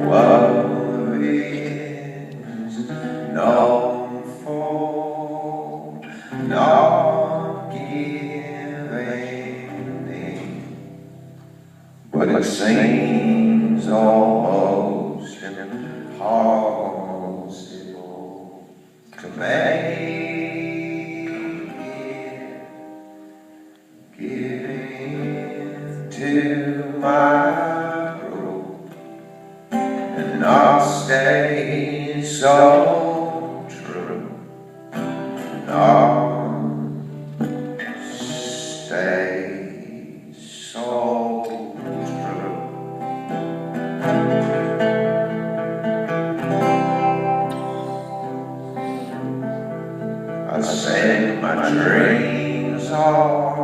Love is known for not giving in, but it seems almost impossible to make it give in to my growth. And I'll stay so true. And I'll stay so true. I said my dreams are